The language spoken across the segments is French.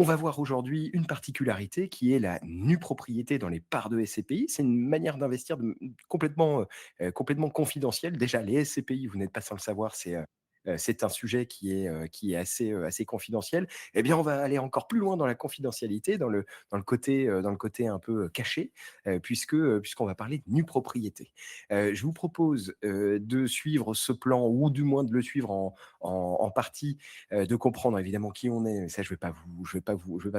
On va voir aujourd'hui une particularité qui est la nue propriété dans les parts de SCPI. C'est une manière d'investir complètement confidentielle. Déjà, les SCPI, vous n'êtes pas sans le savoir, c'est un sujet qui est assez confidentiel. Eh bien, on va aller encore plus loin dans la confidentialité, dans le côté un peu caché, puisqu'on va parler de nue propriété. Je vous propose, de suivre ce plan ou du moins de le suivre en partie, de comprendre évidemment qui on est. Ça, je vais pas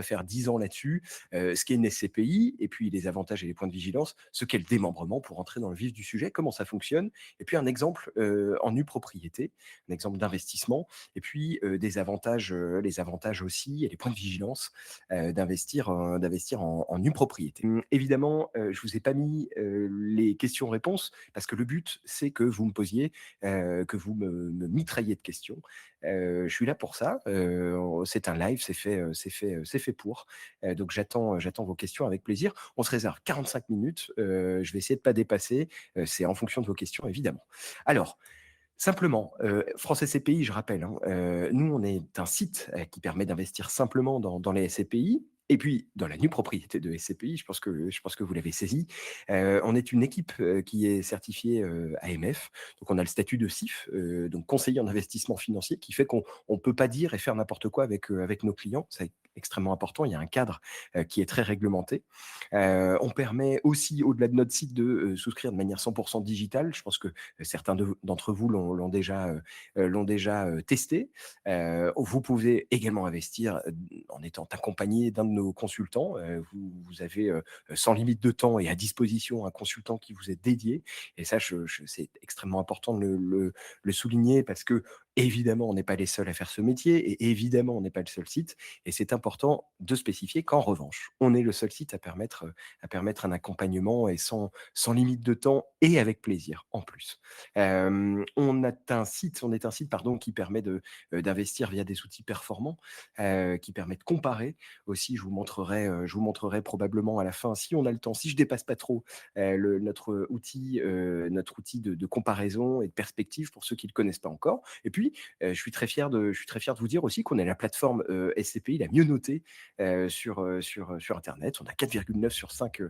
faire 10 ans là-dessus. Ce qu'est une SCPI et puis les avantages et les points de vigilance, ce qu'est le démembrement pour entrer dans le vif du sujet, comment ça fonctionne et puis un exemple, en nue propriété, un exemple d'investissement et puis, des avantages, les avantages aussi et les points de vigilance, d'investir en nue propriété. Évidemment, je vous ai pas mis, les questions-réponses parce que le but, c'est que vous me posiez, que vous me mitrailliez de questions. Je suis là pour ça, c'est un live, c'est fait pour. Donc j'attends vos questions avec plaisir. On se réserve 45 minutes, je vais essayer de pas dépasser, c'est en fonction de vos questions évidemment. Alors, simplement, France SCPI, je rappelle, hein, nous, on est un site, qui permet d'investir simplement dans les SCPI et puis dans la nue propriété de SCPI, je pense que vous l'avez saisi. On est une équipe, qui est certifiée, AMF, donc on a le statut de CIF, donc conseiller en investissement financier, qui fait qu'on ne peut pas dire et faire n'importe quoi avec nos clients. C'est extrêmement important, il y a un cadre, qui est très réglementé. On permet aussi, au-delà de notre site, de, souscrire de manière 100 digitale. Je pense que certains d'entre vous l'ont déjà testé. Vous pouvez également investir, en étant accompagné d'un de nos consultants. Vous avez, sans limite de temps et à disposition un consultant qui vous est dédié et ça c'est extrêmement important de le souligner parce que évidemment on n'est pas les seuls à faire ce métier et évidemment on n'est pas le seul site et c'est important de spécifier qu'en revanche, on est le seul site à permettre un accompagnement et sans limite de temps et avec plaisir en plus. On est un site pardon, qui permet d'investir via des outils performants, qui permet de comparer aussi. Je vous montrerai probablement à la fin, si on a le temps, si je dépasse pas trop, notre outil de comparaison et de perspective pour ceux qui ne le connaissent pas encore. Et puis, je suis très fier de vous dire aussi qu'on est la plateforme SCPI la mieux notée sur Internet. On a 4,9 sur 5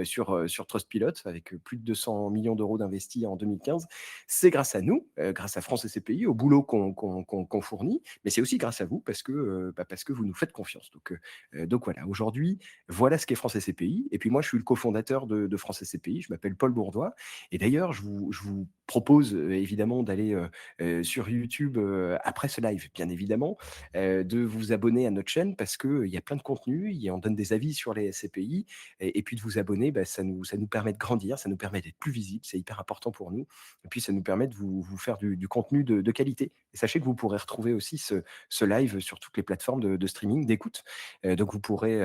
sur Trustpilot, avec plus de 200 millions d'euros d'investis en 2015. C'est grâce à nous, grâce à France SCPI, au boulot qu'on fournit, mais c'est aussi grâce à vous parce que vous nous faites confiance. Donc voilà, aujourd'hui, voilà ce qu'est France SCPI. Et puis moi, je suis le cofondateur de France SCPI. Je m'appelle Paul Bourdois. Et d'ailleurs, je vous propose évidemment d'aller sur YouTube après ce live, bien évidemment, de vous abonner à notre chaîne parce qu'il y a plein de contenus. On donne des avis sur les SCPI et puis de vous abonner, bah, ça nous permet de grandir, ça nous permet d'être plus visible, c'est hyper important pour nous. Et puis ça nous permet de vous faire du contenu de qualité. Et sachez que vous pourrez retrouver aussi ce live sur toutes les plateformes de streaming, d'écoute. Donc vous pourrez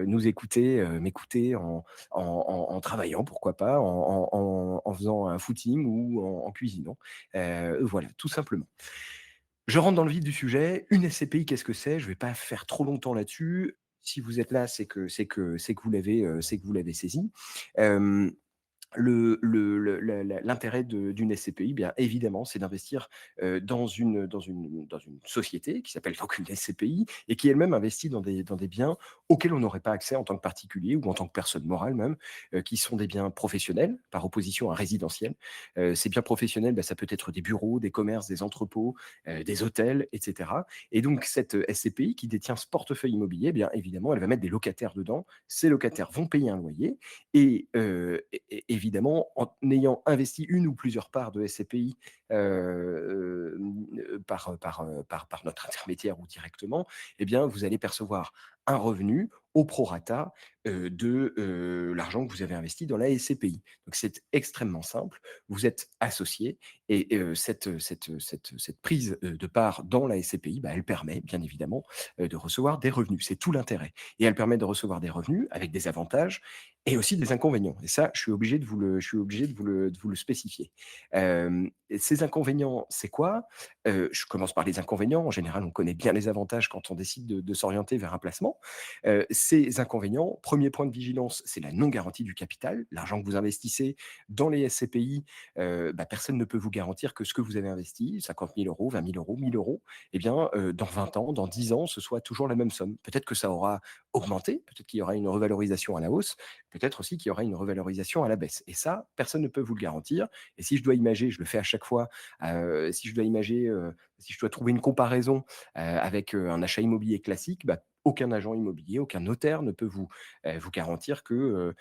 nous écouter, m'écouter en travaillant, pourquoi pas, en faisant un footing ou en cuisinant. Voilà, tout simplement. Je rentre dans le vif du sujet. Une SCPI, qu'est-ce que c'est? Je ne vais pas faire trop longtemps là-dessus. Si vous êtes là, c'est que vous l'avez saisi. Hem l'intérêt d'une SCPI, bien évidemment, c'est d'investir, dans une société qui s'appelle donc une SCPI et qui elle-même investit dans des biens auxquels on n'aurait pas accès en tant que particulier ou en tant que personne morale même, qui sont des biens professionnels par opposition à résidentiels. Ces biens professionnels, bah, ça peut être des bureaux, des commerces, des entrepôts, des hôtels et cetera et donc cette, SCPI qui détient ce portefeuille immobilier, bien évidemment, elle va mettre des locataires dedans. Ces locataires vont payer un loyer et évidemment, en ayant investi une ou plusieurs parts de SCPI, par notre intermédiaire ou directement, eh bien, vous allez percevoir un revenu au prorata, de, l'argent que vous avez investi dans la SCPI. Donc c'est extrêmement simple. Vous êtes associés et cette prise, de part dans la SCPI, bah, elle permet bien évidemment, de recevoir des revenus. C'est tout l'intérêt et elle permet de recevoir des revenus avec des avantages et aussi des inconvénients et ça, je suis obligé de vous le spécifier. ces inconvénients, c'est quoi? Je commence par les inconvénients. En général, on connaît bien les avantages quand on décide de s'orienter vers un placement. Ces inconvénients, premier point de vigilance, c'est la non garantie du capital. L'argent que vous investissez dans les SCPI, personne ne peut vous garantir que ce que vous avez investi, 50 000 €, 20 000 €, 1 000 €, eh bien, dans 20 ans, dans 10 ans, ce soit toujours la même somme. Peut-être que ça aura augmenté, peut-être qu'il y aura une revalorisation à la hausse, peut-être aussi qu'il y aura une revalorisation à la baisse. Et ça, personne ne peut vous le garantir. Et si je dois imager, je le fais à chaque fois, si je dois imager, si je dois trouver une comparaison, avec, un achat immobilier classique, aucun agent immobilier, aucun notaire ne peut vous garantir que,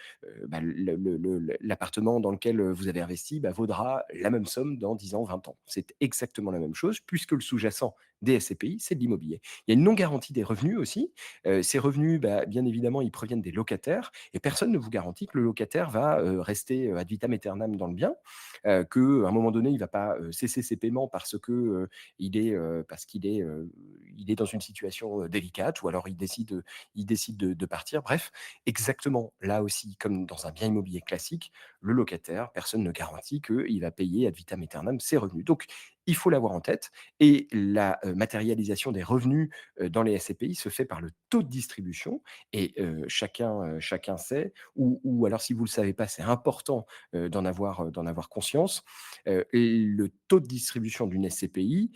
l'appartement dans lequel, vous avez investi, vaudra la même somme dans 10 ans, 20 ans. C'est exactement la même chose puisque le sous-jacent des SCPI, c'est de l'immobilier. Il y a une non garantie des revenus aussi. Ces revenus, bien évidemment, ils proviennent des locataires et personne ne vous garantit que le locataire va, rester, ad vitam aeternam dans le bien, qu'à un moment donné, il ne va pas, cesser ses paiements parce qu'il est dans une situation, délicate ou alors il décide de partir. Bref, exactement là aussi, comme dans un bien immobilier classique, le locataire, personne ne garantit qu'il va payer ad vitam aeternam ses revenus. Donc il faut l'avoir en tête et la, matérialisation des revenus, dans les SCPI se fait par le taux de distribution et chacun sait ou alors si vous ne le savez pas, c'est important, d'en avoir conscience. Et le taux de distribution d'une SCPI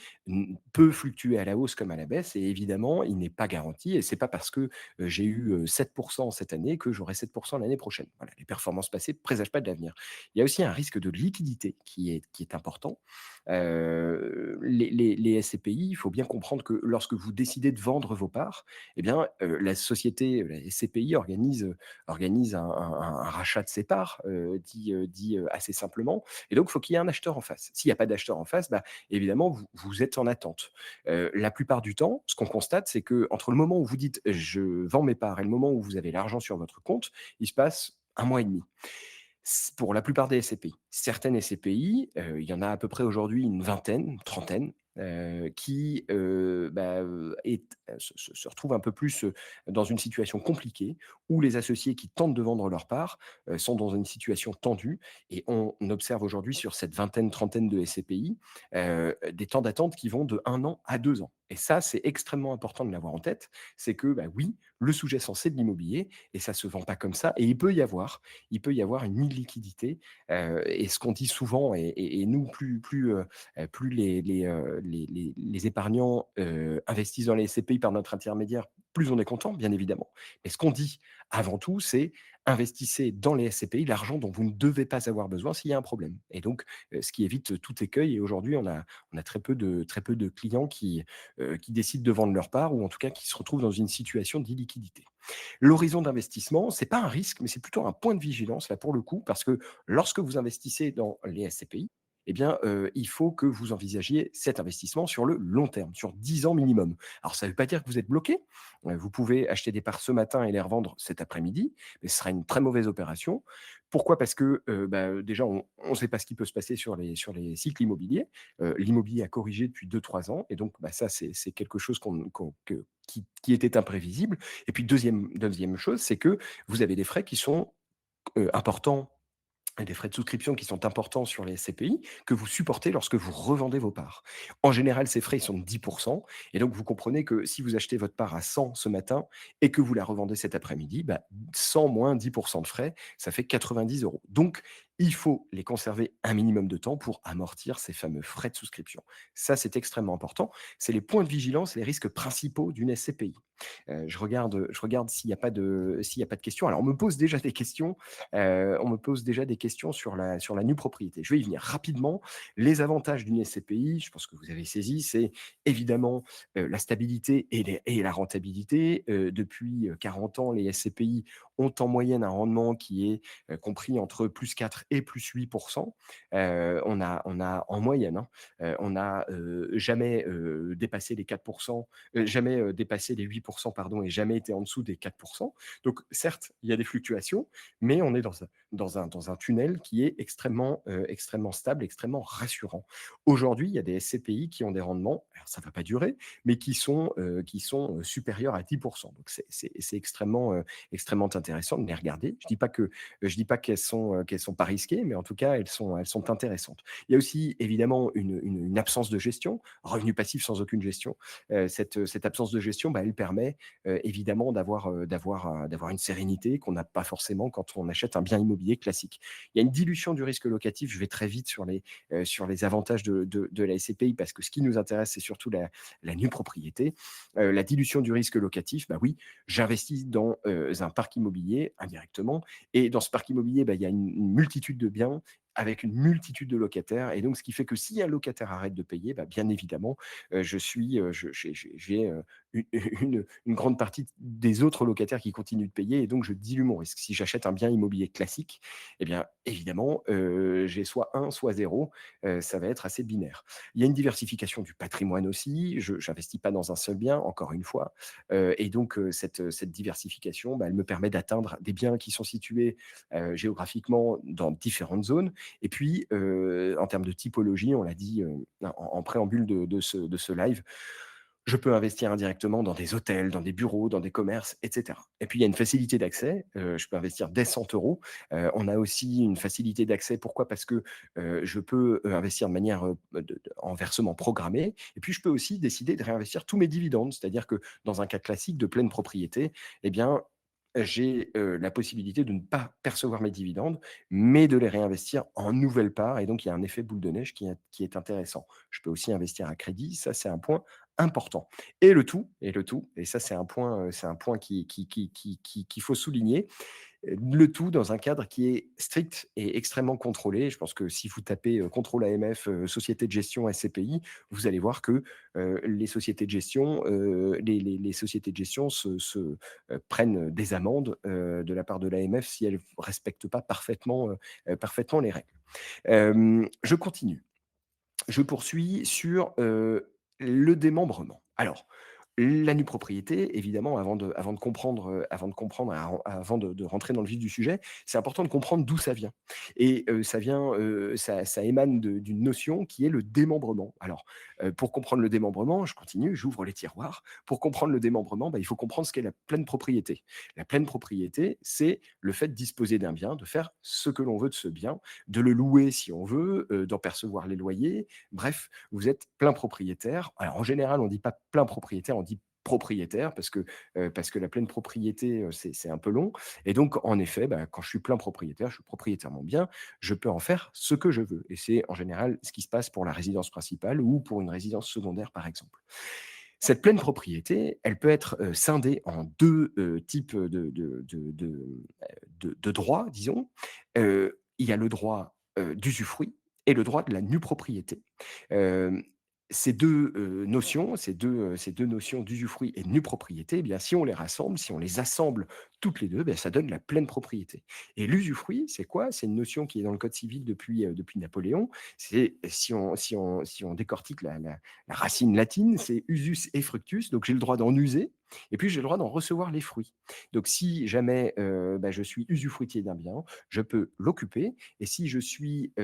peut fluctuer à la hausse comme à la baisse et évidemment, il n'est pas garanti et c'est pas parce que, j'ai eu, 7 cette année que j'aurai 7 l'année prochaine. Voilà, les performances passées présagent pas de l'avenir. Il y a aussi un risque de liquidité qui est important. Les SCPI, il faut bien comprendre que lorsque vous décidez de vendre vos parts, eh bien, la société, la SCPI organise un rachat de ses parts, dit assez simplement et donc il faut qu'il y ait un acheteur en face. S'il n'y a pas d'acheteur en face, évidemment, vous êtes en attente. La plupart du temps, ce qu'on constate, c'est que entre le moment où vous dites: «Je vends mes parts» et le moment où vous avez l'argent sur votre compte, il se passe 1 mois et demi. Pour la plupart des SCPI. Certaines SCPI, il y en a à peu près aujourd'hui une vingtaine, une trentaine, qui, se retrouvent un peu plus, dans une situation compliquée où les associés qui tentent de vendre leurs parts, sont dans une situation tendue et on observe aujourd'hui sur cette vingtaine, trentaine de SCPI, des temps d'attente qui vont de 1 an à 2 ans et ça, c'est extrêmement important de l'avoir en tête. C'est que, oui, le sous-jacent, c'est de l'immobilier et ça se vend pas comme ça et il peut y avoir une illiquidité, et ce qu'on dit souvent et nous plus les épargnants, investissent dans les SCPI par notre intermédiaire, plus on est content, bien évidemment. Mais ce qu'on dit avant tout, c'est: «Investissez dans les SCPI l'argent dont vous ne devez pas avoir besoin s'il y a un problème» et donc ce qui évite tout écueil et aujourd'hui on a très peu de clients qui décident de vendre leur part ou en tout cas qui se retrouvent dans une situation d'illiquidité. L'horizon d'investissement, c'est pas un risque, mais c'est plutôt un point de vigilance là pour le coup, parce que lorsque vous investissez dans les SCPI, eh bien, il faut que vous envisagiez cet investissement sur le long terme, sur 10 ans minimum. Alors ça ne veut pas dire que vous êtes bloqué, vous pouvez acheter des parts ce matin et les revendre cet après-midi, mais ce sera une très mauvaise opération. Pourquoi? Parce que, déjà on ne sait pas ce qui peut se passer sur les cycles immobiliers. L'immobilier a corrigé depuis 2 3 ans et donc, ça c'est quelque chose qui était imprévisible et puis deuxième chose, c'est que vous avez des frais qui sont, importants et des frais de souscription qui sont importants sur les SCPI que vous supportez lorsque vous revendez vos parts. En général, ces frais, ils sont de 10 et donc vous comprenez que si vous achetez votre part à 100 ce matin et que vous la revendez cet après-midi, 100 moins 10 de frais, ça fait 90 €. Donc il faut les conserver un minimum de temps pour amortir ces fameux frais de souscription. Ça, c'est extrêmement important. C'est les points de vigilance, les risques principaux d'une SCPI. Je regarde s'il y a pas de questions. Alors on me pose déjà des questions sur la nue propriété. Je vais y venir rapidement. Les avantages d'une SCPI, je pense que vous avez saisi, c'est évidemment, la stabilité et la rentabilité. Depuis, 40 ans, les SCPI ont en moyenne un rendement qui est, compris entre +4 et +8. On a en moyenne, hein, on n'a, jamais, dépassé les 4, jamais, dépassé les 8 pardon et jamais été en dessous des 4. Donc certes, il y a des fluctuations, mais on est dans un tunnel qui est extrêmement stable, extrêmement rassurant. Aujourd'hui, il y a des SCPI qui ont des rendements, alors ça ne va pas durer, mais qui sont supérieurs à 10. Donc c'est extrêmement intéressant de les regarder. Je dis pas qu'elles sont pas risquées, mais en tout cas, elles sont intéressantes. Il y a aussi évidemment une absence de gestion, revenu passif sans aucune gestion. Cette absence de gestion, bah, elle permet, évidemment d'avoir une sérénité qu'on n'a pas forcément quand on achète un bien immobilier classique. Il y a une dilution du risque locatif, je vais très vite sur les avantages de la SCPI parce que ce qui nous intéresse, c'est surtout la nue propriété. La dilution du risque locatif, bah oui, j'investis dans, un parc immobilier indirectement et dans ce parc immobilier, bah, il y a une multitude de biens avec une multitude de locataires et donc ce qui fait que si un locataire arrête de payer, bah, bien évidemment, je suis, je j'ai, u une grande partie des autres locataires qui continuent de payer et donc je dilue mon risque. Si j'achète un bien immobilier classique, eh bien évidemment, j'ai soit un soit 0, ça va être assez binaire. Il y a une diversification du patrimoine aussi, je n'investis pas dans un seul bien, encore une fois, et donc cette diversification, bah, elle me permet d'atteindre des biens qui sont situés, géographiquement dans différentes zones et puis, en termes de typologie, on l'a dit, en préambule de ce live, je peux investir indirectement dans des hôtels, dans des bureaux, dans des commerces, et cetera. Et puis il y a une facilité d'accès, je peux investir dès 100 €. On a aussi une facilité d'accès, pourquoi? Parce que, je peux, investir de manière, en versement programmé et puis je peux aussi décider de réinvestir tous mes dividendes. C'est-à-dire que dans un cas classique de pleine propriété, eh bien, j'ai, la possibilité de ne pas percevoir mes dividendes, mais de les réinvestir en nouvelle part et donc il y a un effet boule de neige qui est intéressant. Je peux aussi investir à crédit, ça c'est un point important et le tout et ça c'est un point qu'il faut souligner, le tout dans un cadre qui est strict et extrêmement contrôlé. Je pense que si vous tapez, contrôle AMF, société de gestion SCPI, vous allez voir que, les sociétés de gestion, les sociétés de gestion prennent des amendes, de la part de l'AMF si elles ne respectent pas parfaitement les règles. Je continue. Je poursuis sur, le démembrement. Alors, la nue propriété, évidemment, avant de comprendre, avant de rentrer dans le vif du sujet, c'est important de comprendre d'où ça vient et ça émane d'une notion qui est le démembrement. Alors, pour comprendre le démembrement, je continue, j'ouvre les tiroirs. Pour comprendre le démembrement, bah, il faut comprendre ce qu'est la pleine propriété. La pleine propriété, c'est le fait de disposer d'un bien, de faire ce que l'on veut de ce bien, de le louer si on veut, d'en percevoir les loyers. Bref, vous êtes plein propriétaire. Alors en général, on ne dit pas plein propriétaire, on dit propriétaire parce que la pleine propriété, c'est un peu long et donc en effet, bah, quand je suis plein propriétaire, je suis propriétaire de mon bien, je peux en faire ce que je veux et c'est en général ce qui se passe pour la résidence principale ou pour une résidence secondaire, par exemple. Cette pleine propriété, elle peut être, scindée en 2 types de droits, disons. Il y a le droit, d'usufruit et le droit de la nue propriété. Hem, ces 2 notions, ces 2 notions d'usufruit et de nue propriété, eh bien, si on les rassemble, si on les assemble toutes les 2, beh, ça donne la pleine propriété. Et l'usufruit, c'est quoi? C'est une notion qui est dans le code civil depuis Napoléon. C'est si on décortique la racine latine, c'est usus et fructus, donc j'ai le droit d'en user et puis j'ai le droit d'en recevoir les fruits. Donc si jamais, bah, je suis usufruitier d'un bien, je peux l'occuper et si je suis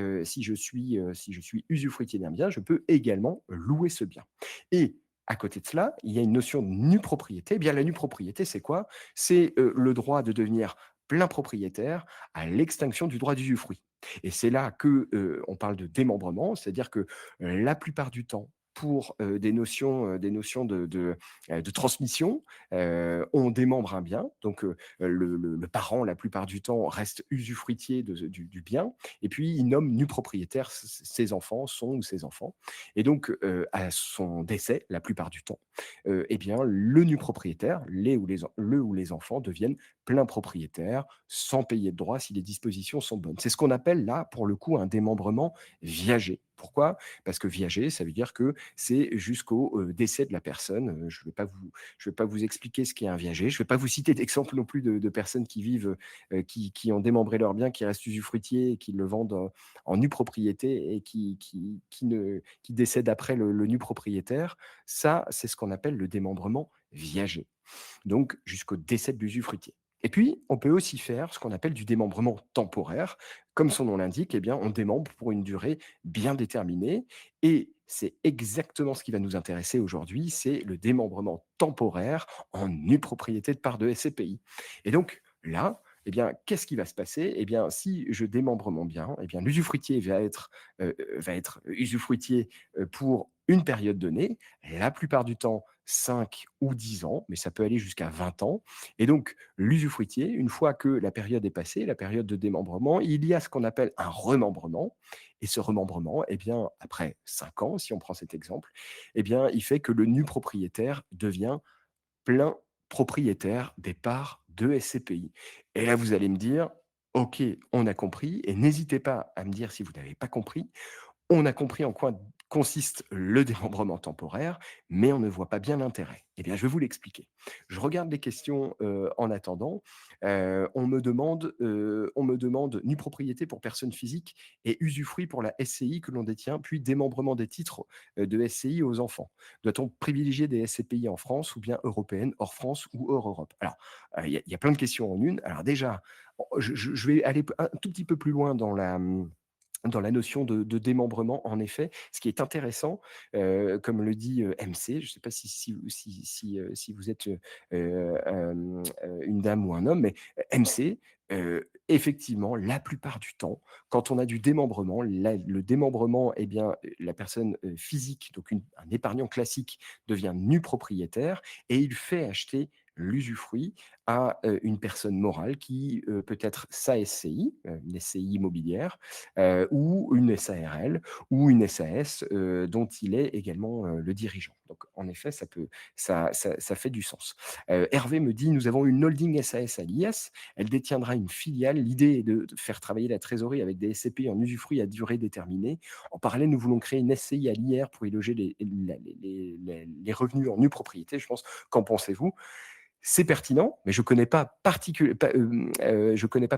usufruitier d'un bien, je peux également louer ce bien et à côté de cela, il y a une notion de nue propriété. Eh bien, la nue propriété, c'est quoi? C'est, le droit de devenir plein propriétaire à l'extinction du droit d'usufruit et c'est là que, on parle de démembrement, c'est-à-dire que, la plupart du temps, pour, des notions de transmission, on démembre un bien, donc le parent, la plupart du temps, reste usufruitier du bien et puis il nomme nu propriétaire ses enfants, son ou ses enfants et donc à son décès, la plupart du temps, eh bien, le nu propriétaire, le ou les enfants deviennent plein propriétaire sans payer de droits si les dispositions sont bonnes. C'est ce qu'on appelle là, pour le coup, un démembrement viager. Pourquoi? Parce que viager, ça veut dire que c'est jusqu'au, décès de la personne. Je vais pas vous expliquer ce qu'est un viager. Je ne vais pas vous citer d'exemple non plus de personnes qui vivent, qui ont démembré leur bien, qui restent usufruitiers et qui le vendent, en nue propriété et qui décèdent après le nu propriétaire. Ça, c'est ce qu'on appelle le démembrement viager, donc jusqu'au décès de l'usufruitier. Et puis, on peut aussi faire ce qu'on appelle du démembrement temporaire. Comme son nom l'indique, eh bien, on démembre pour une durée bien déterminée. Et c'est exactement ce qui va nous intéresser aujourd'hui, c'est le démembrement temporaire en nue propriété de part de SCPI. Et donc là, eh bien, qu'est-ce qui va se passer? Eh bien, si je démembre mon bien, eh bien, l'usufruitier va être usufruitier, pour une période donnée, la plupart du temps 5 ou 10 ans, mais ça peut aller jusqu'à 20 ans et donc l'usufruitier, une fois que la période est passée, la période de démembrement, il y a ce qu'on appelle un remembrement et ce remembrement, eh bien, après 5 ans, si on prend cet exemple, eh bien, il fait que le nu propriétaire devient plein propriétaire des parts de SCPI. Et là, vous allez me dire: «OK, on a compris» et n'hésitez pas à me dire si vous n'avez pas compris. On a compris en quoi consiste le démembrement temporaire, mais on ne voit pas bien l'intérêt. Eh bien, je vais vous l'expliquer. Je regarde les questions, en attendant. On me demande nue propriété pour personne physique et usufruit pour la SCI que l'on détient, puis démembrement des titres, de SCI aux enfants. Doit-on privilégier des SCPI en France ou bien européennes, hors France ou hors Europe? Alors, il y a plein de questions en une. Alors déjà, je vais aller un tout petit peu plus loin dans la notion de démembrement, en effet, ce qui est intéressant, comme le dit, MC, je ne sais pas si vous êtes, une dame ou un homme, mais MC, effectivement, la plupart du temps, quand on a du démembrement, le démembrement, eh bien, la personne, physique, donc un épargnant classique devient nu propriétaire et il fait acheter l'usufruit à, une personne morale qui, peut être sa SCI, une SCI immobilière, ou une SARL ou une SAS, dont il est également, le dirigeant. Donc en effet, ça fait du sens. Hervé me dit: «Nous avons une holding SAS à l'IS, elle détiendra une filiale. L'idée est de faire travailler la trésorerie avec des SCPI en usufruit à durée déterminée. En parallèle, nous voulons créer une SCI à l'IR pour y loger les revenus en nue propriété». Je pense, qu'en pensez-vous? C'est pertinent, mais je connais pas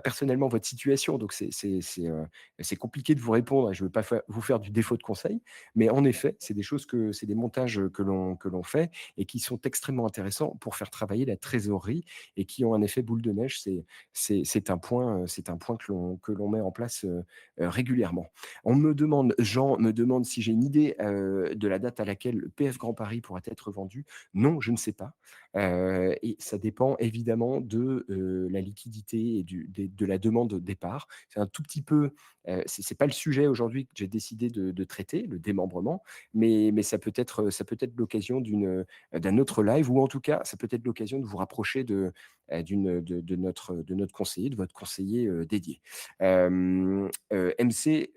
personnellement votre situation, donc c'est compliqué de vous répondre et je ne veux pas vous faire du défaut de conseil. Mais en effet, c'est des montages, que l'on fait et qui sont extrêmement intéressants pour faire travailler la trésorerie et qui ont un effet boule de neige. C'est un point que l'on met en place, régulièrement. Jean me demande si j'ai une idée, de la date à laquelle le PF Grand Paris pourrait être vendu. Non, je ne sais pas. Et ça dépend évidemment de, la liquidité et de la demande au départ. C'est un tout petit peu, c'est pas le sujet aujourd'hui que j'ai décidé de traiter, le démembrement, mais ça peut être l'occasion d'un autre live ou en tout cas, ça peut être l'occasion de vous rapprocher de notre conseiller, de votre conseiller, dédié. MC,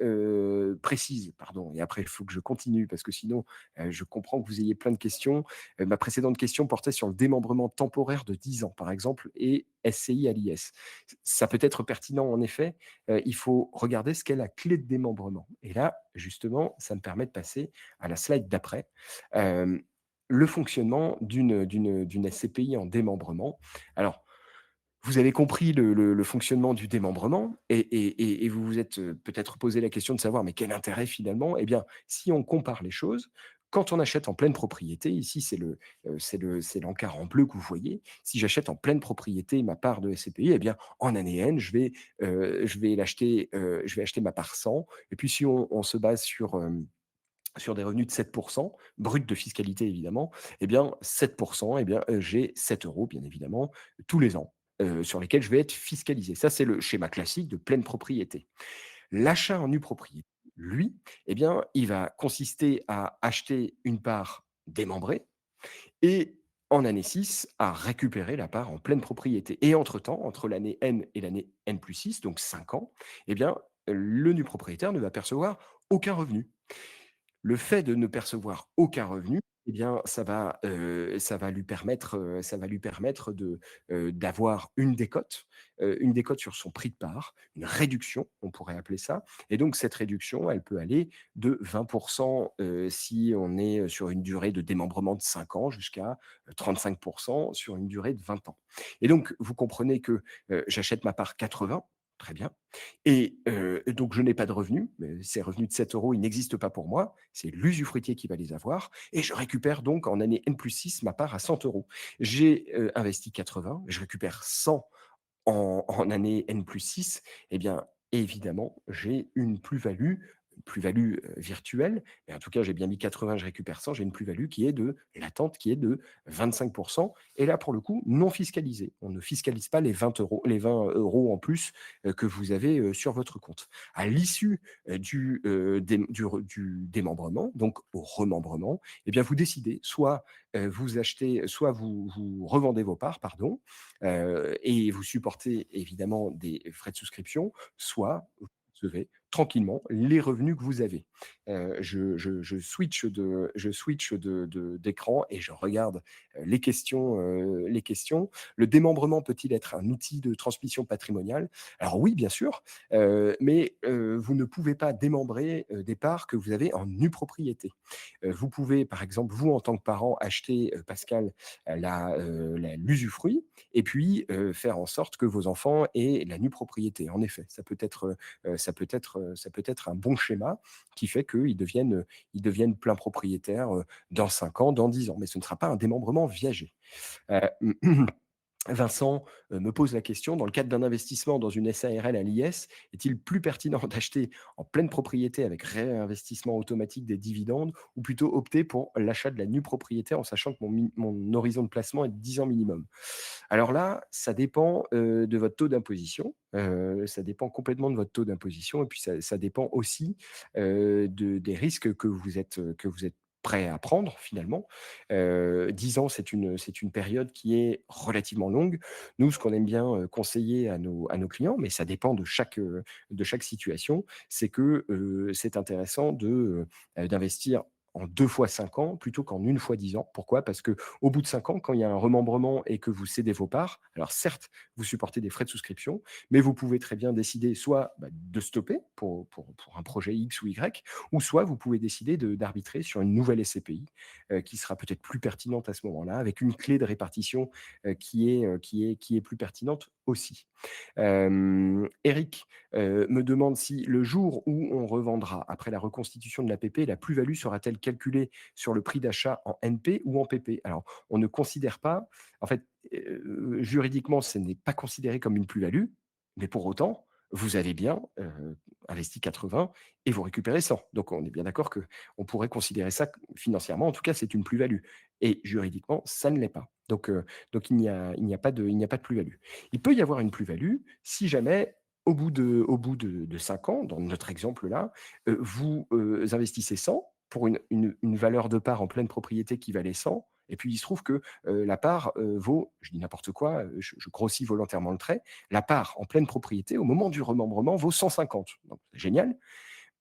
précise, pardon et après il faut que je continue parce que sinon, je comprends que vous ayez plein de questions. Ma précédente question portait sur le démembrement temporaire de 10 ans, par exemple, et SCI à l'IS. Ça peut être pertinent en effet, il faut regarder ce qu'est la clé de démembrement et là, justement, ça me permet de passer à la slide d'après. Hem, le fonctionnement d'une SCPI en démembrement. Alors, vous avez compris le fonctionnement du démembrement et vous vous êtes, peut-être posé la question de savoir: «Mais quel intérêt finalement?» Eh bien, si on compare les choses, quand on achète en pleine propriété, ici c'est l'encart en bleu que vous voyez. Si j'achète en pleine propriété ma part de SCPI, eh bien, en année N, je vais acheter ma part 100 et puis si on se base sur des revenus de 7 bruts de fiscalité évidemment, eh bien 7 eh bien, j'ai 7 euros bien évidemment tous les ans, sur lesquels je vais être fiscalisé. Ça, c'est le schéma classique de pleine propriété. L'achat en nue propriété, lui, eh bien, il va consister à acheter une part démembrée et en année 6 à récupérer la part en pleine propriété et entre-temps, entre l'année N et l'année N+6, donc 5 ans, eh bien, le nu propriétaire ne va percevoir aucun revenu. Le fait de ne percevoir aucun revenu, eh bien, ça va lui permettre d'avoir une décote sur son prix de part, une réduction, on pourrait appeler ça et donc cette réduction, elle peut aller de 20 si on est, sur une durée de démembrement de 5 ans jusqu'à, 35 sur une durée de 20 ans et donc vous comprenez que, j'achète ma part 80, très bien et donc je n'ai pas de revenus, ces revenus de 7 euros, ils n'existent pas pour moi, c'est l'usufruitier qui va les avoir et je récupère donc en année N+6 ma part à 100 euros. J'ai, investi 80, je récupère 100 en année N+6, eh bien, évidemment, j'ai une plus-value, plus-value, virtuelle, mais en tout cas, j'ai bien mis 80, je récupère 100, j'ai une plus-value qui est de latente, qui est de 25, et là, pour le coup, non fiscalisée. On ne fiscalise pas les 20 € en plus, que vous avez, sur votre compte. À l'issue, du démembrement, donc au remembrement, eh bien, vous décidez soit, soit vous revendez vos parts, pardon, et vous supportez évidemment des frais de souscription, soit vous recevez tranquillement les revenus que vous avez. Je switch d'écran et je regarde, les questions. Le démembrement peut-il être un outil de transmission patrimoniale? Alors oui, bien sûr, mais vous ne pouvez pas démembrer, des parts que vous avez en nue propriété. Vous pouvez, par exemple, vous, en tant que parent, acheter, Pascal, l'usufruit et puis, faire en sorte que vos enfants aient la nue propriété. En effet, ça peut être un bon schéma qui fait ils deviennent pleins propriétaires, dans 5 ans, dans 10 ans, mais ce ne sera pas un démembrement viager. Heu Vincent, me pose la question: «Dans le cadre d'un investissement dans une SARL à l'IS, est-il plus pertinent d'acheter en pleine propriété avec réinvestissement automatique des dividendes ou plutôt opter pour l'achat de la nue propriété en sachant que mon horizon de placement est de 10 ans minimum?» Alors là, ça dépend, de votre taux d'imposition, ça dépend complètement de votre taux d'imposition et puis ça dépend aussi, des risques que vous êtes prêt à prendre finalement. 10 ans, c'est une période qui est relativement longue. Nous, ce qu'on aime bien, conseiller à nos clients, mais ça dépend de chaque situation, c'est que, c'est intéressant d'investir en 2 fois 5 ans plutôt qu'en une fois 10 ans. Pourquoi? Parce que au bout de 5 ans, quand il y a un remembrement et que vous cédez vos parts, alors certes, vous supportez des frais de souscription, mais vous pouvez très bien décider soit, de stopper pour un projet X ou Y, ou soit vous pouvez décider d'arbitrer sur une nouvelle SCPI, qui sera peut-être plus pertinente à ce moment-là, avec une clé de répartition, qui est plus pertinente aussi. Eric, me demande si le jour où on revendra après la reconstitution de l'APP, la plus-value sera-t-elle calculée sur le prix d'achat en NP ou en PP? Alors, on ne considère pas en fait, juridiquement, ce n'est pas considéré comme une plus-value, mais pour autant, vous avez bien, investi 80 et vous récupérez 100. Donc on est bien d'accord qu'on pourrait considérer ça financièrement, en tout cas, c'est une plus-value et juridiquement, ça ne l'est pas. Donc il n'y a pas de plus-value. Il peut y avoir une plus-value si jamais au bout de 5 ans, dans notre exemple là, vous, investissez 100 pour une valeur de part en pleine propriété qui valait 100 et puis il se trouve que, la part, vaut, je dis n'importe quoi, je grossis volontairement le trait, la part en pleine propriété au moment du remembrement vaut 150. Donc c'est génial.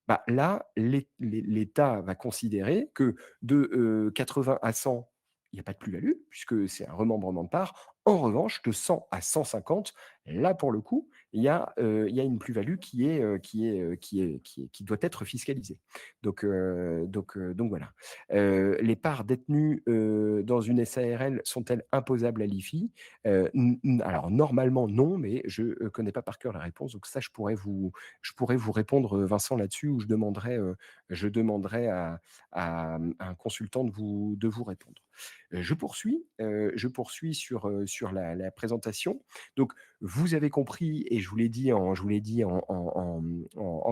Bah, là, l'État va considérer que de, 80 à 100, il n'y a pas de plus-value puisque c'est un remembrement de parts. En revanche, de 100 à 150, là, pour le coup, il y a une plus-value qui doit être fiscalisée. Donc voilà. Les parts détenues, dans une SARL sont-elles imposables à l'IFI? Alors normalement non, mais je, connais pas par cœur la réponse, donc ça je pourrais vous répondre, Vincent, là-dessus, où je demanderai à un consultant de vous répondre. Je poursuis sur la présentation. Donc, vous avez compris et je vous l'ai dit en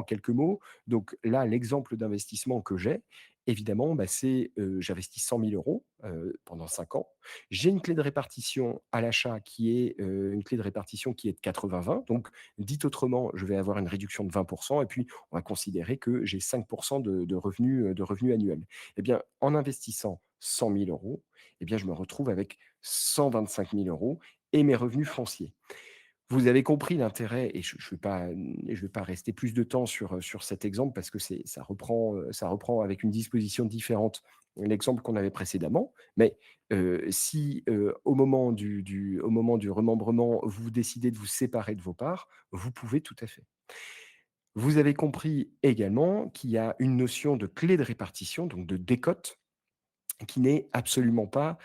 quelques mots. Donc là, l'exemple d'investissement que j'ai, évidemment, c'est, j'investis 100 000 € pendant 5 ans. J'ai une clé de répartition à l'achat qui est, une clé de répartition qui est de 80-20. Donc dit autrement, je vais avoir une réduction de 20 et puis on va considérer que j'ai 5 de revenus annuels. Eh bien, en investissant 100 000 €, eh bien, je me retrouve avec 125 000 € et mes revenus fonciers. Vous avez compris l'intérêt et je vais pas rester plus de temps sur cet exemple parce que ça reprend avec une disposition différente l'exemple qu'on avait précédemment. Mais, si, au moment du remembrement, vous décidez de vous séparer de vos parts, vous pouvez tout à fait. Vous avez compris également qu'il y a une notion de clé de répartition, donc de décote, qui n'est absolument pas,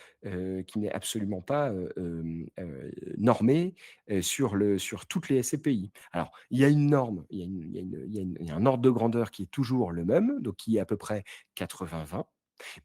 normée, sur toutes les SCPI. Alors, il y a une norme, il y a un ordre de grandeur qui est toujours le même, donc qui est à peu près 80-20.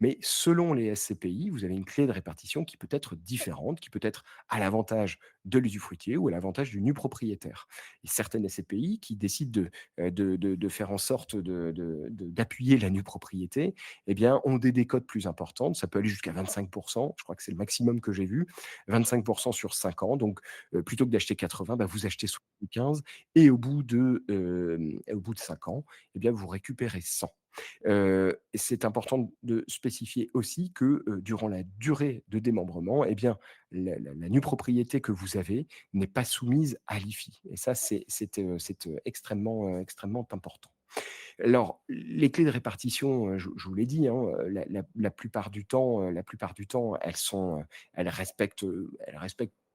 Mais selon les SCPI, vous avez une clé de répartition qui peut être différente, qui peut être à l'avantage de l'usufruitier ou à l'avantage du nu propriétaire. Et certaines SCPI qui décident de faire en sorte d'appuyer la nue propriété, eh bien, ont des décotes plus importantes. Ça peut aller jusqu'à 25%. Je crois que c'est le maximum que j'ai vu. 25% sur 5 ans. Donc, plutôt que d'acheter 80, bah, vous achetez 75 et au bout de 5 ans, eh bien, vous récupérez 100. C'est important de spécifier aussi que, durant la durée de démembrement, eh bien, la nue propriété que vous avez n'est pas soumise à l'IFI et ça, extrêmement important. Alors, les clés de répartition, je vous l'ai dit, hein, la plupart du temps, elles respectent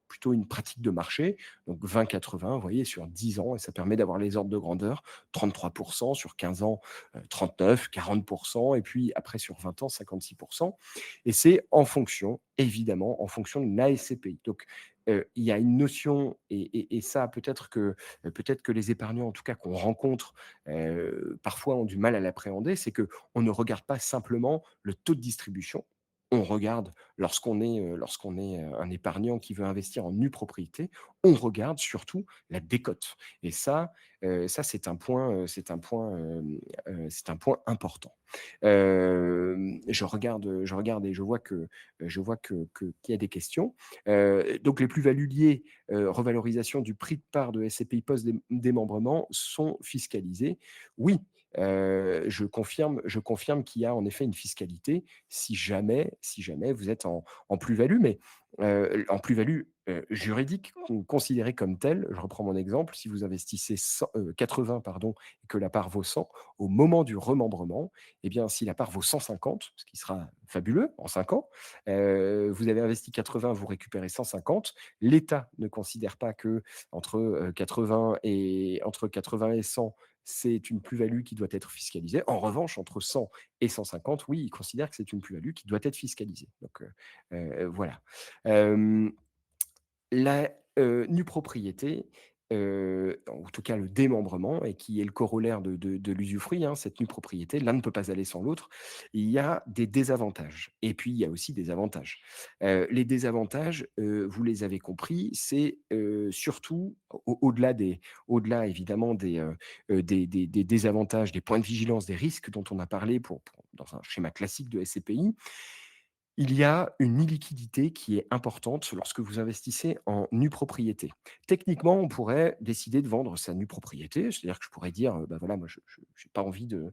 plutôt une pratique de marché, donc 20-80, vous voyez, sur 10 ans et ça permet d'avoir les ordres de grandeur, 33% sur 15 ans, 39, 40 et puis après sur 20 ans, 56 et c'est en fonction, évidemment, en fonction de l'ASCPI. Donc, il y a une notion et ça peut-être que les épargnants, en tout cas qu'on rencontre parfois ont du mal à l'appréhender, c'est que on ne regarde pas simplement le taux de distribution. On regarde lorsqu'on est, un épargnant qui veut investir en nue propriété, on regarde surtout la décote et ça c'est un point important. Je regarde et je vois qu'il y a des questions. Donc les plus-values liées, revalorisation du prix de part de SCPI post-démembrement sont fiscalisées. Oui, je confirme qu'il y a en effet une fiscalité si jamais vous êtes en plus-value, mais en plus-value, juridique, considérée comme telle. Je reprends mon exemple, si vous investissez 80 pardon et que la part vaut 100, au moment du remembrement, eh bien, si la part vaut 150, ce qui sera fabuleux en 5 ans, vous avez investi 80, vous récupérez 150. L'État ne considère pas que entre 80 et 100, c'est une plus-value qui doit être fiscalisée. En revanche, entre 100 et 150, oui, il considère que c'est une plus-value qui doit être fiscalisée. Donc, voilà. Hem la, nue propriété, en tout cas le démembrement et qui est le corollaire de l'usufruit, hein, cette nue propriété, l'un ne peut pas aller sans l'autre. Il y a des désavantages et puis il y a aussi des avantages. Les désavantages, vous les avez compris, c'est, surtout au-delà évidemment des désavantages, des points de vigilance, des risques dont on a parlé pour dans un schéma classique de SCPI, il y a une illiquidité qui est importante lorsque vous investissez en nue propriété. Techniquement, on pourrait décider de vendre sa nue propriété, c'est-à-dire que je pourrais dire, bah, voilà, moi je j'ai pas envie de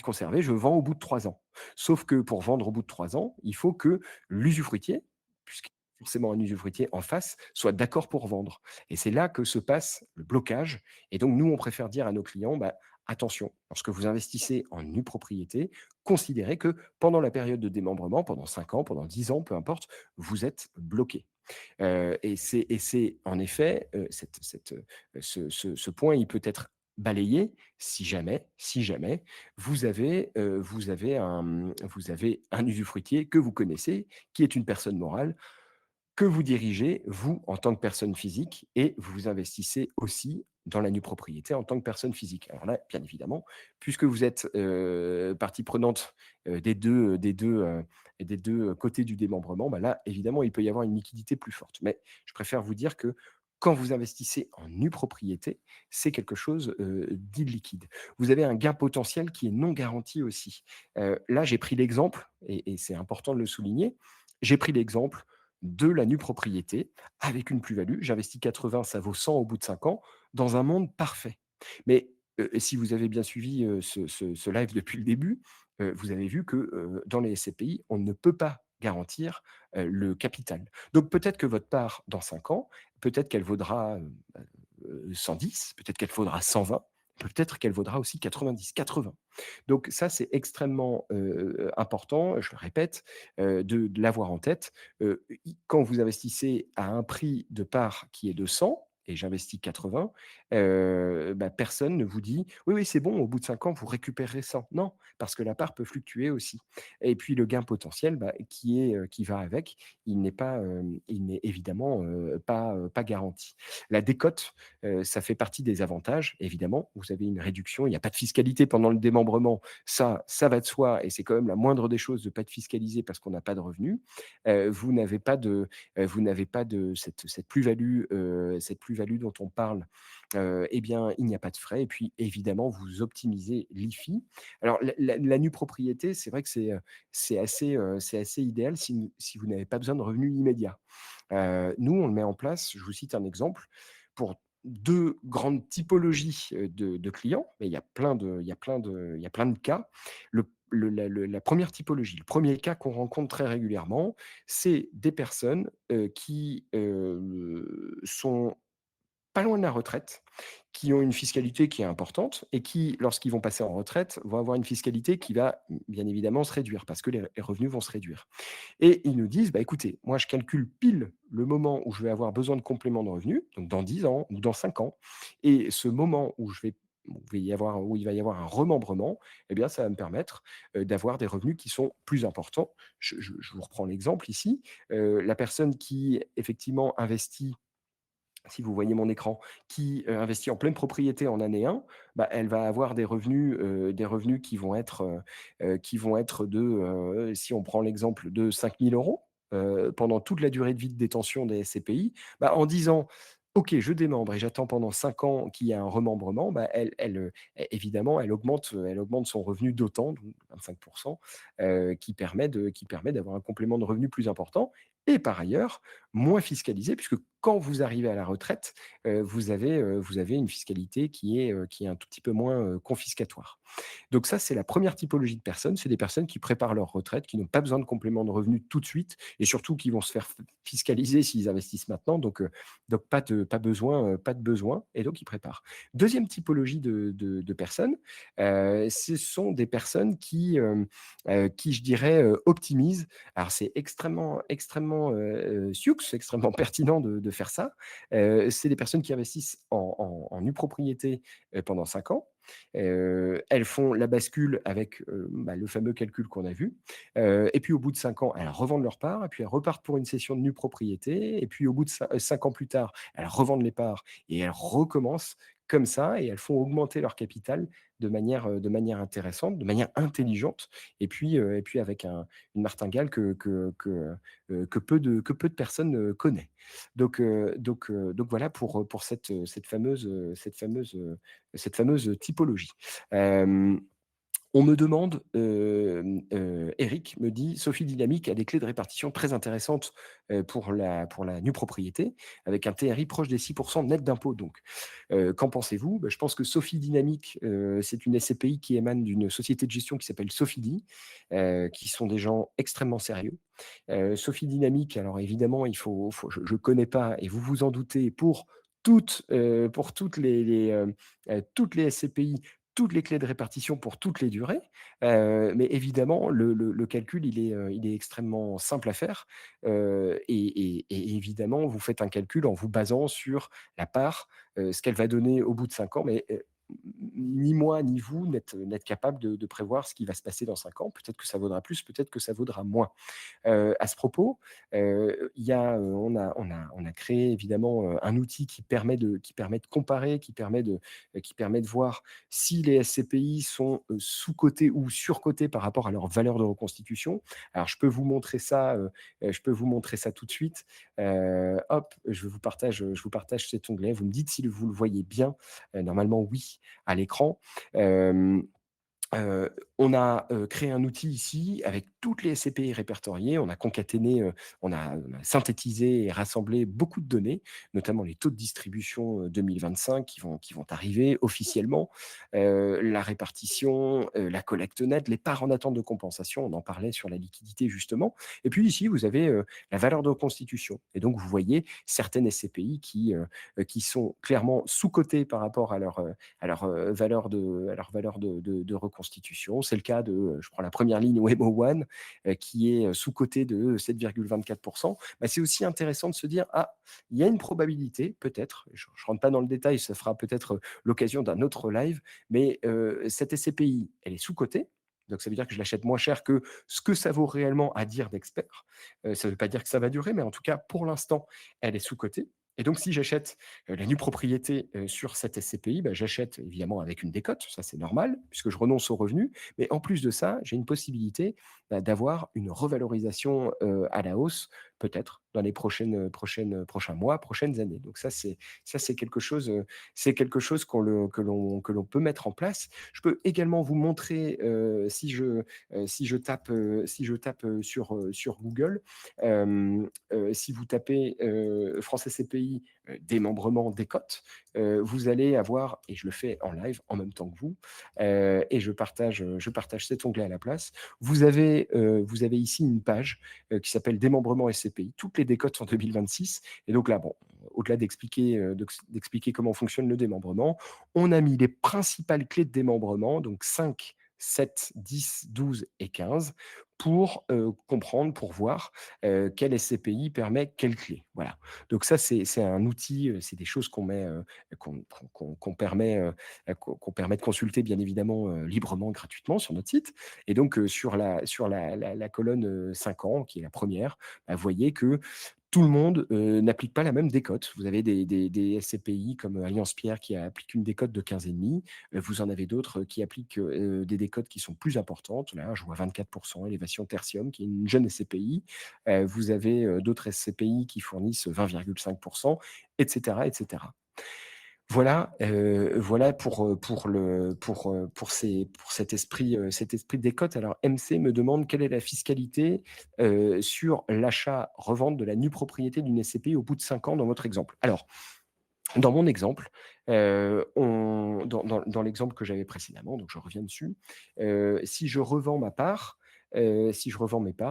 conserver, je vends au bout de 3 ans. Sauf que pour vendre au bout de 3 ans, il faut que l'usufruitier, puisqu'il y a forcément un usufruitier en face, soit d'accord pour vendre et c'est là que se passe le blocage et donc nous, on préfère dire à nos clients: «Bah, attention, lorsque vous investissez en nue propriété, considérez que pendant la période de démembrement, pendant 5 ans, pendant 10 ans, peu importe, vous êtes bloqué. Et c'est en effet, ce point, il peut être balayé si jamais vous avez un usufruitier que vous connaissez, qui est une personne morale que vous dirigez, vous, en tant que personne physique et vous investissez aussi dans la nue propriété en tant que personne physique. Alors là, bien évidemment, puisque vous êtes, partie prenante, des 2 côtés du démembrement, bah, là, évidemment, il peut y avoir une liquidité plus forte. Mais je préfère vous dire que quand vous investissez en nue propriété, c'est quelque chose, d'illiquide. Vous avez un gain potentiel qui est non garanti aussi. Là, j'ai pris l'exemple et c'est important de le souligner, j'ai pris l'exemple de la nue propriété avec une plus-value. J'investis 80, ça vaut 100 au bout de 5 ans, dans un monde parfait. Mais, si vous avez bien suivi, ce live depuis le début, vous avez vu que, dans les SCPI, on ne peut pas garantir, le capital. Donc peut-être que votre part dans 5 ans, peut-être qu'elle vaudra, 110, peut-être qu'elle vaudra 120, peut-être qu'elle vaudra aussi 90, 80. Donc ça, c'est extrêmement, important, je le répète, de l'avoir en tête. I Quand vous investissez à un prix de part qui est de 100 et j'investis 80, bah, personne ne vous dit: «Oui, oui, c'est bon, au bout de 5 ans, vous récupérerez 100». Non, parce que la part peut fluctuer aussi et puis le gain potentiel, bah, qui va avec, il n'est évidemment, pas garanti. La décote, ça fait partie des avantages, évidemment. Vous avez une réduction, il n'y a pas de fiscalité pendant le démembrement, ça va de soi et c'est quand même la moindre des choses de ne pas être fiscalisé parce qu'on n'a pas de revenus. Vous n'avez pas de cette plus-value dont on parle, eh bien, il n'y a pas de frais et puis évidemment, vous optimisez l'IFI. Alors la nue propriété, c'est vrai que c'est assez idéal si vous n'avez pas besoin de revenus immédiats. Nous, on le met en place, je vous cite un exemple, pour 2 grandes typologies, de clients, mais il y a plein de cas. La 1re typologie, le premier cas qu'on rencontre très régulièrement, c'est des personnes, qui, sont pas loin de la retraite, qui ont une fiscalité qui est importante et qui, lorsqu'ils vont passer en retraite, vont avoir une fiscalité qui va, bien évidemment se réduire parce que les revenus vont se réduire. Et ils nous disent: «Bah, écoutez, moi, je calcule pile le moment où je vais avoir besoin de complément de revenus, donc dans 10 ans ou dans 5 ans et ce moment où il va y avoir un remembrement, eh bien, ça va me permettre, d'avoir des revenus qui sont plus importants». Je vous reprends l'exemple ici, la personne qui effectivement investit si vous voyez mon écran, qui, investit en pleine propriété en année 1, bah, elle va avoir des revenus qui vont être de, si on prend l'exemple de 5 000 €, pendant toute la durée de vie de détention des SCPI. Bah, en disant: «OK, je démembre et j'attends pendant 5 ans qu'il y ait un remembrement», bah, évidemment, elle augmente son revenu d'autant, donc 25 qui permet d'avoir un complément de revenu plus important et par ailleurs, moins fiscalisé puisque quand vous arrivez à la retraite, vous avez une fiscalité qui est un tout petit peu moins, confiscatoire. Donc ça, c'est la première typologie de personnes. C'est des personnes qui préparent leur retraite, qui n'ont pas besoin de complément de revenus tout de suite et surtout qui vont se faire fiscaliser s'ils investissent maintenant. Donc pas de besoin et donc ils préparent. Deuxième typologie de personnes, ce sont des personnes qui je dirais, optimisent. Alors c'est extrêmement, sioux, extrêmement pertinent de faire ça. C'est des personnes qui investissent en nue propriété, pendant 5 ans. Elles font la bascule avec, bah, le fameux calcul qu'on a vu, et puis au bout de 5 ans, elles revendent leur part et puis elles repartent pour une cession de nue propriété et puis au bout de 5 ans plus tard, elles revendent les parts et elles recommencent comme ça et elles font augmenter leur capital de manière intéressante, de manière intelligente et puis avec une martingale que peu de personnes, connaît. Donc voilà pour cette fameuse typologie. Hem On me demande, Eric me dit: «Sophie Dynamique a des clés de répartition très intéressantes, pour la nue propriété, avec un TRI proche des 6 net d'impôts donc. Qu'en pensez-vous?» Bah, je pense que Sophie Dynamique, c'est une SCPI qui émane d'une société de gestion qui s'appelle Sofidy, qui sont des gens extrêmement sérieux. Sophie Dynamique, alors évidemment, je connais pas et vous vous en doutez, pour toutes les SCPI, toutes les clés de répartition pour toutes les durées. Mais évidemment, le calcul, il est extrêmement simple à faire, et évidemment, vous faites un calcul en vous basant sur la part, ce qu'elle va donner au bout de 5 ans, mais ni moi ni vous n'êtes capable de prévoir ce qui va se passer dans 5 ans. Peut-être que ça vaudra plus, peut-être que ça vaudra moins. À ce propos, il y a, on a créé évidemment, un outil qui permet de comparer, qui permet de voir si les SCPI sont, sous-cotés ou surcotés par rapport à leur valeur de reconstitution. Alors je peux vous montrer ça tout de suite. Hop, je vous partage cet onglet. Vous me dites si vous le voyez bien. Normalement oui, à l'écran. Hem on a, créé un outil ici avec toutes les SCPI répertoriées. On a concaténé, on a synthétisé et rassemblé beaucoup de données, notamment les taux de distribution, 2025 qui vont arriver officiellement, la répartition, la collecte nette, les parts en attente de compensation, on en parlait sur la liquidité justement. Et puis ici, vous avez, la valeur de constitution et donc vous voyez certaines SCPI qui sont clairement sous-cotées par rapport à leur valeur de reconstitution. c'est le cas de, je prends la première ligne Wemo One, qui est, sous-cotée de 7,24. Bah, c'est aussi intéressant de se dire: «Ah, il y a une probabilité peut-être», je ne rentre pas dans le détail, ça fera peut-être, l'occasion d'un autre live, mais cette SCPI, elle est sous-cotée, donc ça veut dire que je l'achète moins cher que ce que ça vaut réellement à dire d'experts. Ça ne veut pas dire que ça va durer, mais en tout cas, pour l'instant, elle est sous-cotée et donc si j'achète, la nue propriété, sur cette SCPI, bah, j'achète évidemment avec une décote, ça c'est normal, puisque je renonce aux revenus, mais en plus de ça, j'ai une possibilité, bah, d'avoir une revalorisation, à la hausse, peut-être dans les prochains mois, prochaines années. Donc ça c'est quelque chose que l'on peut mettre en place. Je peux également vous montrer, si je tape, sur Google, si vous tapez, France SCPI, démembrement décote, vous allez avoir et je le fais en live en même temps que vous, et je partage cet onglet à la place. Vous avez ici une page, qui s'appelle démembrement SCPI. Toutes les décotes sont 2026 et donc là, bon, au-delà d'expliquer comment fonctionne le démembrement, on a mis les principales clés de démembrement, donc 5, 7, 10, 12 et 15 pour, comprendre, pour voir, quel SCPI permet quelle clé. Voilà. Donc ça, c'est un outil, c'est des choses qu'on met, qu'on permet de consulter bien évidemment, librement, gratuitement sur notre site et donc, sur la colonne, 5 ans qui est la première, bah, vous voyez que tout le monde, n'applique pas la même décote. Vous avez des SCPI comme Alliance Pierre qui applique une décote de 15,5. Vous en avez d'autres qui appliquent, des décotes qui sont plus importantes. Là, je vois 24 élévation tertium, qui est une jeune SCPI. Vous avez, d'autres SCPI qui fournissent 20,5 et cetera et cetera. Voilà pour cet esprit de décote. Alors MC me demande: «Quelle est la fiscalité, sur l'achat-revente de la nue propriété d'une SCPI au bout de 5 ans dans votre exemple?» Alors, dans mon exemple, on dans l'exemple que j'avais précédemment, donc je reviens dessus, si je revends mes parts,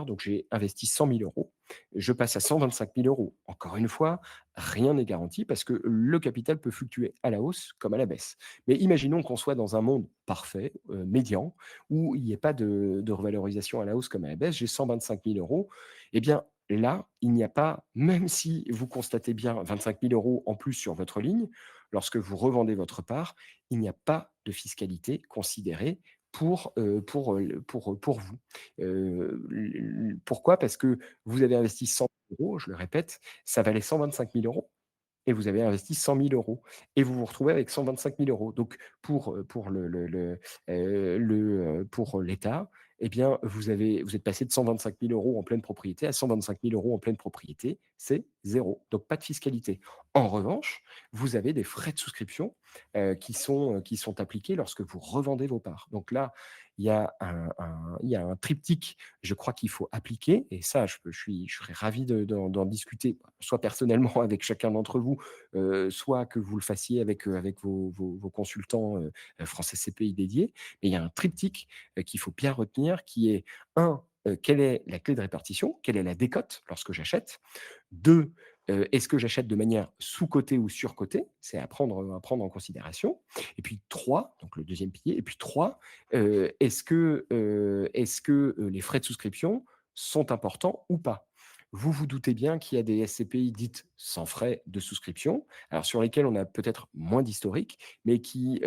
donc j'ai investi 100 000 €, je passe à 125 000 €. Encore une fois, rien n'est garanti parce que le capital peut fluctuer à la hausse comme à la baisse. Mais imaginons qu'on soit dans un monde parfait, médian, où il n'y ait pas de revalorisation à la hausse comme à la baisse, j'ai 125 000 €. Eh bien, là, il n'y a pas, même si vous constatez bien 25 000 € en plus sur votre ligne, lorsque vous revendez votre part, il n'y a pas de fiscalité considérée pour vous. Pourquoi? Parce que vous avez investi 100 000 €, je le répète, ça valait 125 000 € et vous avez investi 100 000 € et vous vous retrouvez avec 125 000 €. Donc pour l'État, eh bien, vous êtes passé de 125 000 € en pleine propriété à 125 000 € en pleine propriété, c'est zéro. Donc pas de fiscalité. En revanche, vous avez des frais de souscription, qui sont appliqués lorsque vous revendez vos parts. Donc là, il y a un triptyque, je crois qu'il faut appliquer et ça, je serais ravi d'en discuter, soit personnellement avec chacun d'entre vous, soit que vous le fassiez avec vos consultants, France SCPI dédiés. Mais il y a un triptyque, qu'il faut bien retenir qui est 1, quelle est la clé de répartition? Quelle est la décote lorsque j'achète? 2, est-ce que j'achète de manière sous-cotée ou surcotée? C'est à prendre en considération. Et puis 3, donc le deuxième pilier et puis 3, est-ce que, les frais de souscription sont importants ou pas? Vous vous doutez bien qu'il y a des SCPI dites sans frais de souscription, alors sur lesquelles on a peut-être moins d'historique, mais qui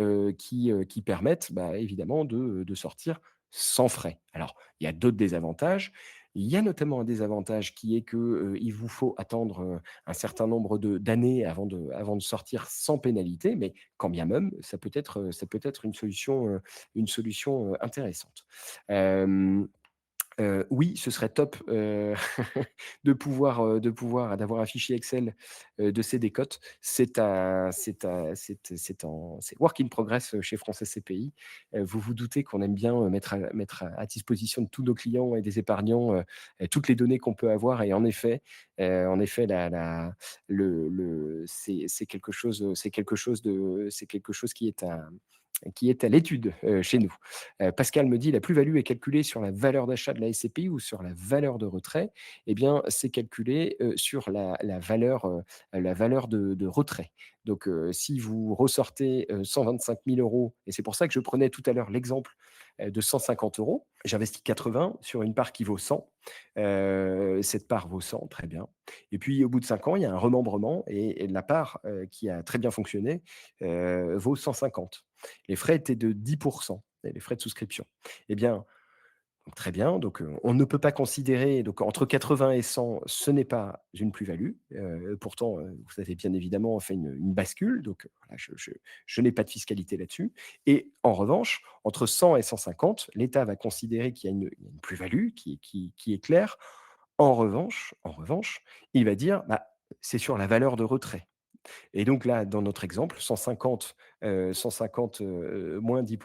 permettent, bah, évidemment de sortir sans frais. Alors, il y a d'autres désavantages. Il y a notamment un désavantage qui est que, il vous faut attendre, un certain nombre d'années avant de sortir sans pénalité, mais quand bien même, ça peut être une solution, intéressante. Hem Oui, ce serait top, d'avoir un fichier Excel, de ces décotes. C'est work in progress, chez France SCPI. Vous vous doutez qu'on aime bien, mettre à disposition de tous nos clients et des épargnants, toutes les données qu'on peut avoir et en effet c'est quelque chose qui est à l'étude, chez nous. Pascal me dit: «La plus-value est calculée sur la valeur d'achat de la SCPI ou sur la valeur de retrait?» Eh bien, c'est calculé, sur la valeur de retrait. Donc, si vous ressortez, 125 000 € et c'est pour ça que je prenais tout à l'heure l'exemple, de 150 €. J'investis 80 sur une part qui vaut 100. Cette part vaut 100, très bien. Et puis au bout de 5 ans, il y a un remembrement et la part, qui a très bien fonctionné, vaut 150. Les frais étaient de 10, et les frais de souscription. Eh bien, donc très bien, donc on ne peut pas considérer donc entre 80 et 100, ce n'est pas une plus-value, pourtant, vous avez bien évidemment fait une bascule, donc voilà, je n'ai pas de fiscalité là-dessus et en revanche, entre 100 et 150, l'État va considérer qu'il y a une plus-value qui est claire. En revanche, il va dire: «Bah, c'est sur la valeur de retrait». Et donc là, dans notre exemple, 150, 150, moins 10,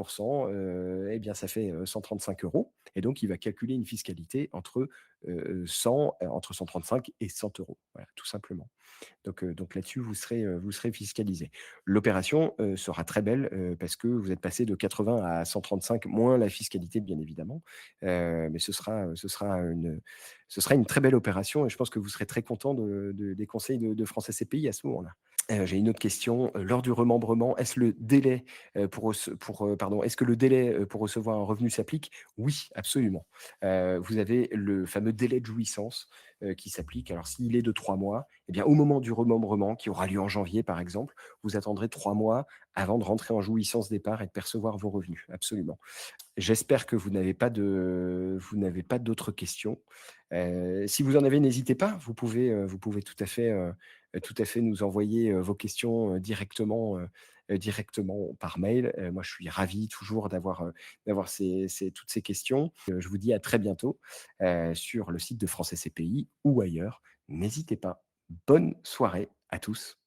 eh bien, ça fait, 135 € et donc il va calculer une fiscalité entre, 100, entre 135 et 100 €. Voilà, tout simplement. Donc là-dessus, vous serez fiscalisé. L'opération, sera très belle, parce que vous êtes passé de 80 à 135 moins la fiscalité, bien évidemment. Mais ce sera une très belle opération et je pense que vous serez très content des conseils de France CPI à ce moment-là. J'ai une autre question, lors du remembrement, est-ce le délai, pardon, est-ce que le délai, pour recevoir un revenu s'applique? Oui, absolument. Vous avez le fameux délai de jouissance, qui s'applique. Alors s'il est de 3 mois, eh bien, au moment du remembrement qui aura lieu en janvier, par exemple, vous attendrez 3 mois avant de rentrer en jouissance d'épargne et de percevoir vos revenus. Absolument. J'espère que vous n'avez pas d'autres questions. Si vous en avez, n'hésitez pas. Vous pouvez tout à fait nous envoyer, vos questions, directement par mail. Moi, je suis ravi toujours d'avoir toutes ces questions. Je vous dis à très bientôt, sur le site de France CPI ou ailleurs. N'hésitez pas. Bonne soirée à tous.